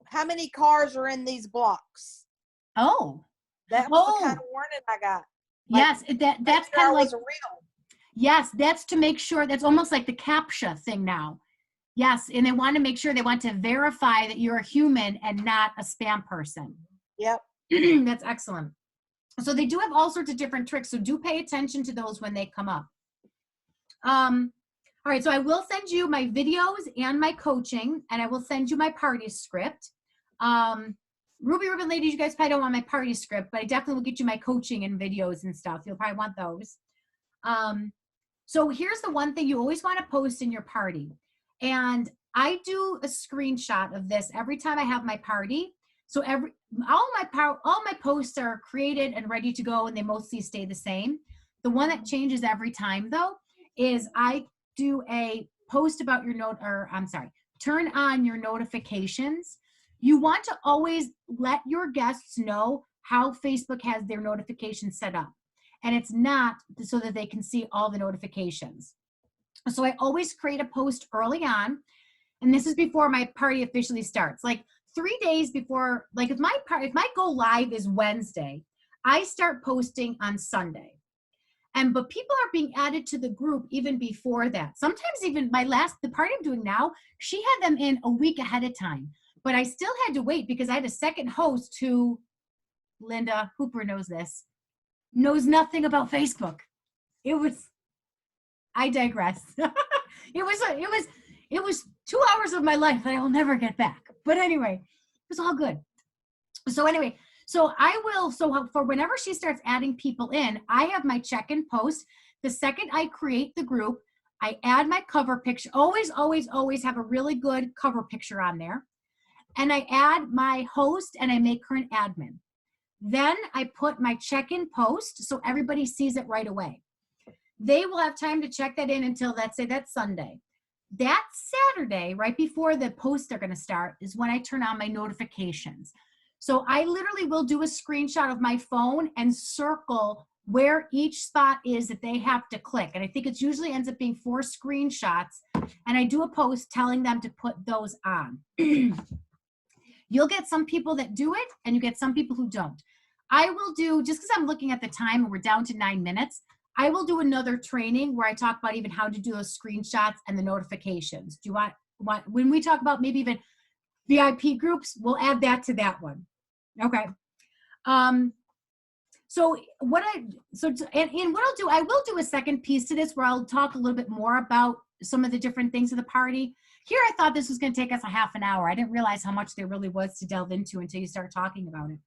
how many cars are in these blocks. Oh, that was the kind of warning I got. Like, yes, that's kind of like real. Yes, that's to make sure. That's almost like the CAPTCHA thing now. Yes, and they want to make sure, they want to verify that you're a human and not a spam person. Yep. That's excellent. So they do have all sorts of different tricks. So do pay attention to those when they come up. All right, so I will send you my videos and my coaching, and I will send you my party script. Ruby Ribbon ladies, you guys probably don't want my party script, but I definitely will get you my coaching and videos and stuff. You'll probably want those. So here's the one thing you always want to post in your party. And I do a screenshot of this every time I have my party. So all my posts are created and ready to go, and they mostly stay the same. The one that changes every time though is I do a post about turn on your notifications. You want to always let your guests know how Facebook has their notifications set up. And it's not so that they can see all the notifications. So I always create a post early on, and this is before my party officially starts. Like 3 days before, like if my go live is Wednesday, I start posting on Sunday. But people are being added to the group even before that. Sometimes even the party I'm doing now, she had them in a week ahead of time. But I still had to wait because I had a second host who Linda Hooper knows this, knows nothing about Facebook. I digress. It was 2 hours of my life that I will never get back. But anyway, it was all good. So anyway, so for whenever she starts adding people in, I have my check-in post. The second I create the group, I add my cover picture. Always, always, always have a really good cover picture on there. And I add my host and I make her an admin. Then I put my check-in post so everybody sees it right away. They will have time to check that in until, let's say, that's Sunday. That Saturday, right before the posts are going to start, is when I turn on my notifications. So I literally will do a screenshot of my phone and circle where each spot is that they have to click. And I think it usually ends up being 4 screenshots. And I do a post telling them to put those on. You'll get some people that do it, and you get some people who don't. I will do, just because I'm looking at the time and we're down to 9 minutes, I will do another training where I talk about even how to do those screenshots and the notifications. Do you want when we talk about maybe even VIP groups, we'll add that to that one. Okay. So what I'll do, I will do a second piece to this where I'll talk a little bit more about some of the different things of the party. Here, I thought this was going to take us a half an hour. I didn't realize how much there really was to delve into until you start talking about it.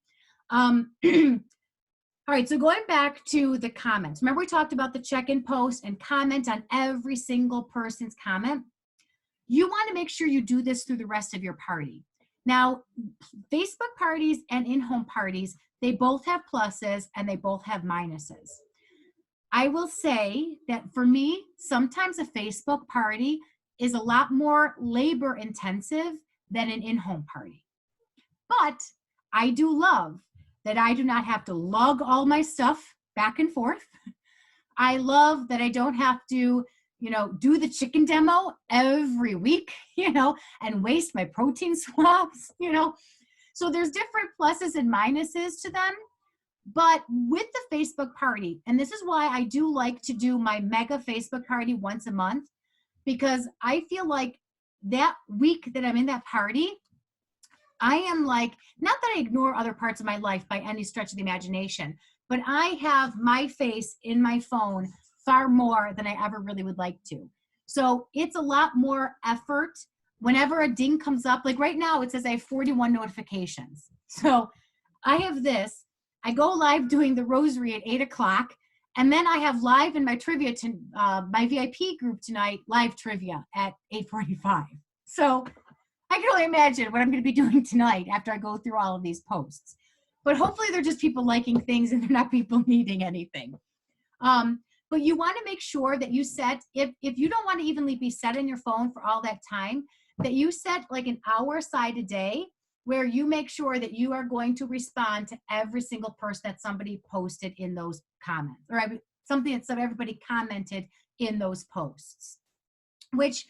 All right, so going back to the comments. Remember we talked about the check-in post and comment on every single person's comment? You want to make sure you do this through the rest of your party. Now, Facebook parties and in-home parties, they both have pluses and they both have minuses. I will say that for me, sometimes a Facebook party is a lot more labor intensive than an in-home party. But I do love that I do not have to log all my stuff back and forth. I love that I don't have to, do the chicken demo every week, and waste my protein swabs, So there's different pluses and minuses to them. But with the Facebook party, and this is why I do like to do my mega Facebook party once a month, because I feel like that week that I'm in that party, I am like, not that I ignore other parts of my life by any stretch of the imagination, but I have my face in my phone far more than I ever really would like to. So it's a lot more effort. Whenever a ding comes up, like right now, it says I have 41 notifications. So I have this, I go live doing the rosary at 8 o'clock, and then I have live in my trivia, my VIP group tonight, live trivia at 8:45. So I can only imagine what I'm going to be doing tonight after I go through all of these posts. But hopefully they're just people liking things and they're not people needing anything. But you want to make sure that you set, if you don't want to evenly be set in your phone for all that time, that you set like an hour aside a day where you make sure that you are going to respond to every single person that somebody posted in those comments, or something that everybody commented in those posts. Which,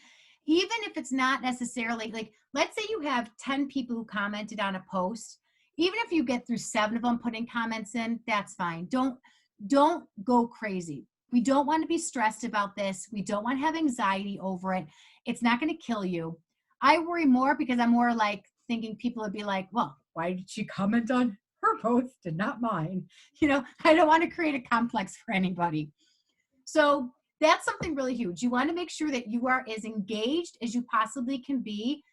even if it's not necessarily, like, let's say you have 10 people who commented on a post, even if you get through 7 of them putting comments in, that's fine. Don't go crazy. We don't want to be stressed about this. We don't want to have anxiety over it. It's not going to kill you. I worry more because I'm more like thinking people would be like, well, why did she comment on her post and not mine? I don't want to create a complex for anybody. So that's something really huge. You want to make sure that you are as engaged as you possibly can be.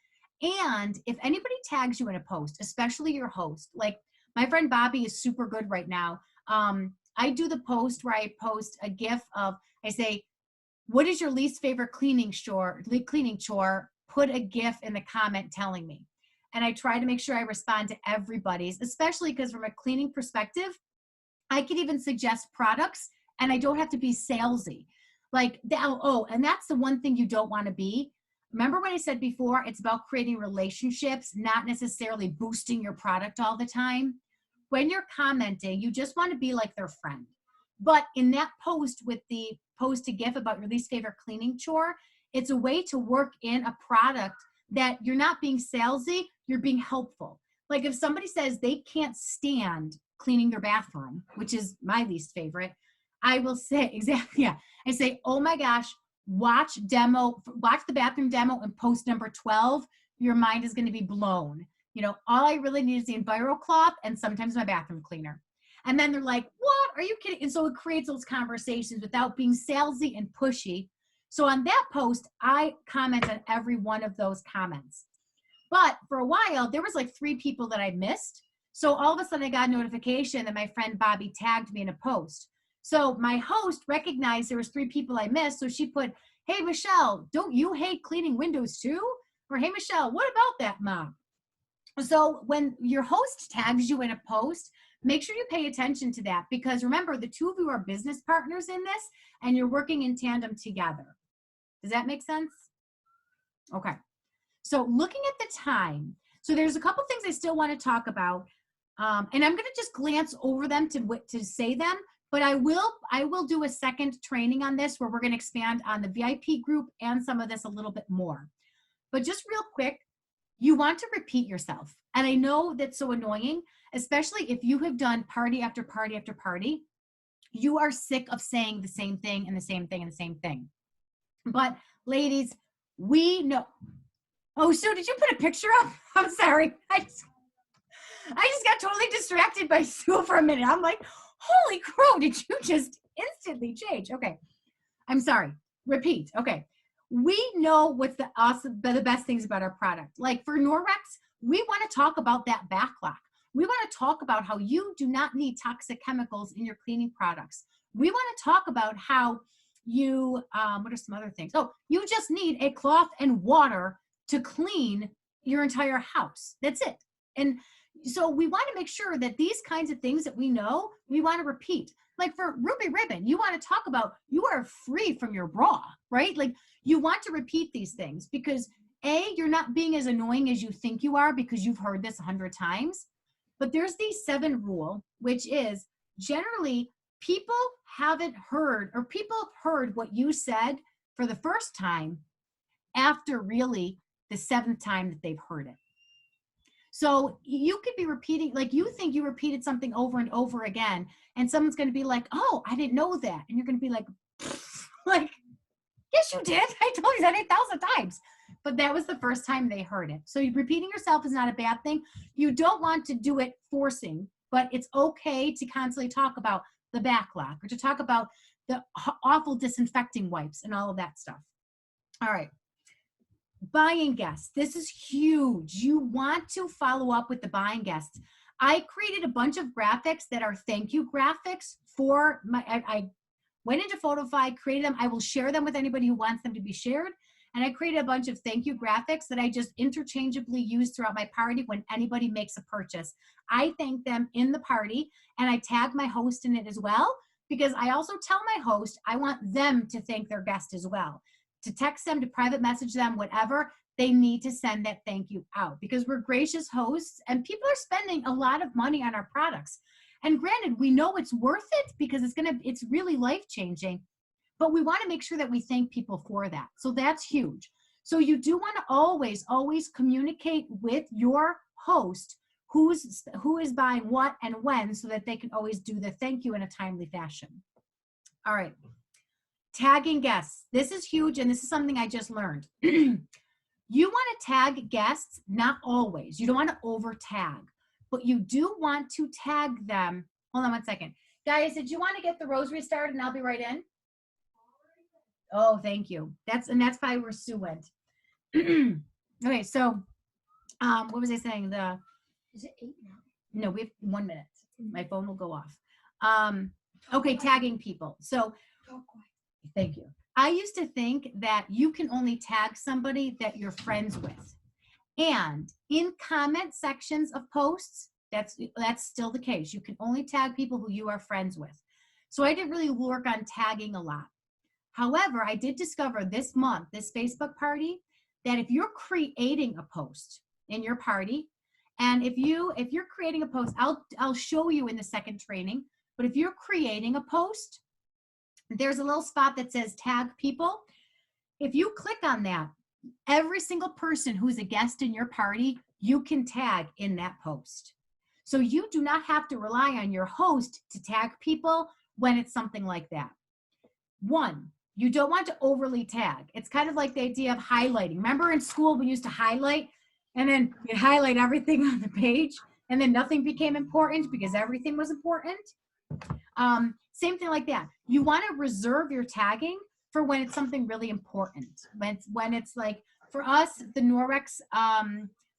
And if anybody tags you in a post, especially your host, like my friend Bobby is super good right now. I do the post where I post a GIF of, I say, what is your least favorite cleaning chore? Put a GIF in the comment telling me. And I try to make sure I respond to everybody's, especially because from a cleaning perspective, I can even suggest products and I don't have to be salesy. Like, and that's the one thing you don't want to be. Remember what I said before? It's about creating relationships, not necessarily boosting your product all the time. When you're commenting, you just want to be like their friend. But in that post with the post to GIF about your least favorite cleaning chore, it's a way to work in a product that you're not being salesy, you're being helpful. Like if somebody says they can't stand cleaning their bathroom, which is my least favorite, I will say, exactly, yeah. I say, oh my gosh, watch the bathroom demo and post number 12. Your mind is going to be blown All I really need is the Enviro cloth and sometimes my bathroom cleaner. And then they're like, what? Are you kidding? And so it creates those conversations without being salesy and pushy. So on that post, I comment on every one of those comments. But for a while, there was like 3 people that I missed. So all of a sudden I got a notification that my friend Bobby tagged me in a post. So my host recognized there was 3 people I missed. So she put, hey, Michelle, don't you hate cleaning windows too? Or, hey, Michelle, what about that mom? So when your host tags you in a post, make sure you pay attention to that, because remember, the 2 of you are business partners in this and you're working in tandem together. Does that make sense? Okay. So looking at the time, so there's a couple things I still want to talk about, and I'm going to just glance over them to say them, but I will do a second training on this where we're going to expand on the VIP group and some of this a little bit more. But just real quick, you want to repeat yourself. And I know that's so annoying, especially if you have done party after party after party. You are sick of saying the same thing and the same thing and the same thing. But ladies, we know. Oh, Sue, did you put a picture up? I'm sorry. I just got totally distracted by Sue for a minute. I'm like, holy crow, did you just instantly change? Okay. I'm sorry. Repeat. Okay. We know what's the best things about our product. Like for Norwex, we want to talk about that backlog. We want to talk about how you do not need toxic chemicals in your cleaning products. We want to talk about how you, what are some other things? Oh, you just need a cloth and water to clean your entire house. That's it. And so we want to make sure that these kinds of things that we know, we want to repeat. Like for Ruby Ribbon, you want to talk about you are free from your bra, right? Like you want to repeat these things because A, you're not being as annoying as you think you are because you've heard this 100 times. But there's the 7 rule, which is generally people haven't heard, or people heard what you said for the first time after really the 7th time that they've heard it. So you could be repeating, like you think you repeated something over and over again, and someone's going to be like, oh, I didn't know that. And you're going to be like, yes, you did. I told you that 8,000 times. But that was the first time they heard it. So repeating yourself is not a bad thing. You don't want to do it forcing, but it's okay to constantly talk about the backlog or to talk about the awful disinfecting wipes and all of that stuff. All right. Buying guests. This is huge. You want to follow up with the buying guests. I created a bunch of graphics that are thank you graphics for I went into Photofy, created them. I will share them with anybody who wants them to be shared. And I created a bunch of thank you graphics that I just interchangeably use throughout my party when anybody makes a purchase. I thank them in the party and I tag my host in it as well, because I also tell my host I want them to thank their guest as well. To text them, to private message them, whatever, they need to send that thank you out because we're gracious hosts and people are spending a lot of money on our products. And granted, we know it's worth it because it's really life-changing, but we want to make sure that we thank people for that. So that's huge. So you do want to always, always communicate with your host who is buying what and when so that they can always do the thank you in a timely fashion. All right. Tagging guests. This is huge, and this is something I just learned. You want to tag guests, not always. You don't want to over tag, but you do want to tag them. Hold on one second. Guys, did you want to get the rosary started and I'll be right in? Oh, thank you. That's probably where Sue went. Okay, so what was I saying? Is it 8 now? No, we have 1 minute. My phone will go off. Okay, tagging people. So thank you. I used to think that you can only tag somebody that you're friends with. And in comment sections of posts, that's still the case. You can only tag people who you are friends with. So I didn't really work on tagging a lot. However, I did discover this month, this Facebook party, that if you're creating a post in your party, and if you're creating a post, I'll show you in the second training, but if you're creating a post, there's a little spot that says tag people. If you click on that, every single person who's a guest in your party, you can tag in that post. So you do not have to rely on your host to tag people when it's something like that. 1, you don't want to overly tag. It's kind of like the idea of highlighting. Remember in school we used to highlight? And then you highlight everything on the page, and then nothing became important because everything was important. Same thing like that. You want to reserve your tagging for when it's something really important. When it's like, for us, the Norwex,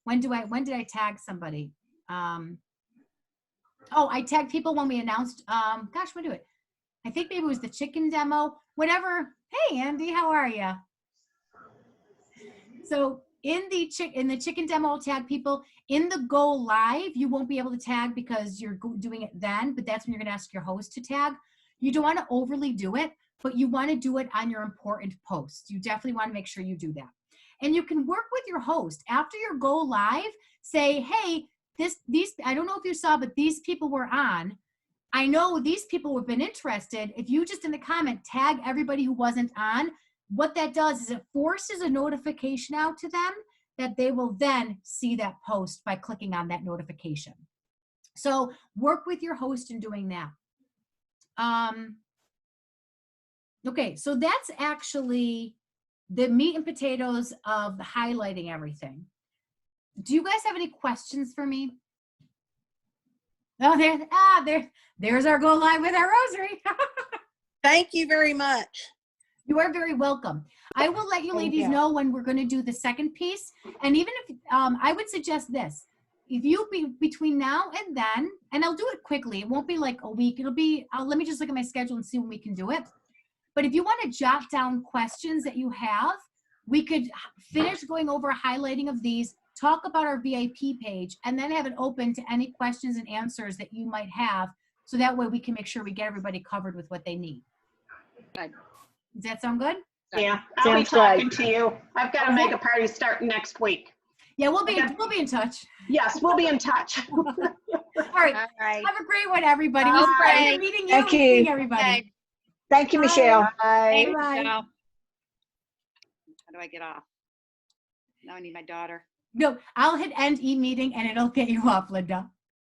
when did I tag somebody? I tagged people when we announced, when do it? I think maybe it was the chicken demo, whatever. Hey, Andy, how are you? So in the chicken demo, I'll tag people. In the go live, you won't be able to tag because you're doing it then, but that's when you're going to ask your host to tag. You don't want to overly do it, but you want to do it on your important posts. You definitely want to make sure you do that. And you can work with your host after your go live. Say, hey, these I don't know if you saw, but these people were on. I know these people have been interested. If you just in the comment tag everybody who wasn't on, what that does is it forces a notification out to them that they will then see that post by clicking on that notification. So work with your host in doing that. Okay, so that's actually the meat and potatoes of highlighting everything. Do you guys have any questions for me? Oh, there's our go live with our rosary. Thank you very much. You are very welcome. I will let you ladies know when we're going to do the second piece. And even if, I would suggest this, if you between now and then, and I'll do it quickly, it won't be like a week, it'll be, let me just look at my schedule and see when we can do it. But if you want to jot down questions that you have, we could finish going over a highlighting of these, talk about our VIP page, and then have it open to any questions and answers that you might have. So that way we can make sure we get everybody covered with what they need. Good. Does that sound good? Yeah, I'll be Sounds talking great. to you. I've got a mega party starting next week. Yeah, we'll be in touch. Yes, we'll be in touch. All right. All right. Have a great one, everybody. It was All a pleasure right. meeting you Thank and you. seeing everybody. Okay. Thank you, Michelle. Thanks, Bye. Michelle. How do I get off? Now I need my daughter. No, I'll hit end e-meeting and it'll get you off, Linda.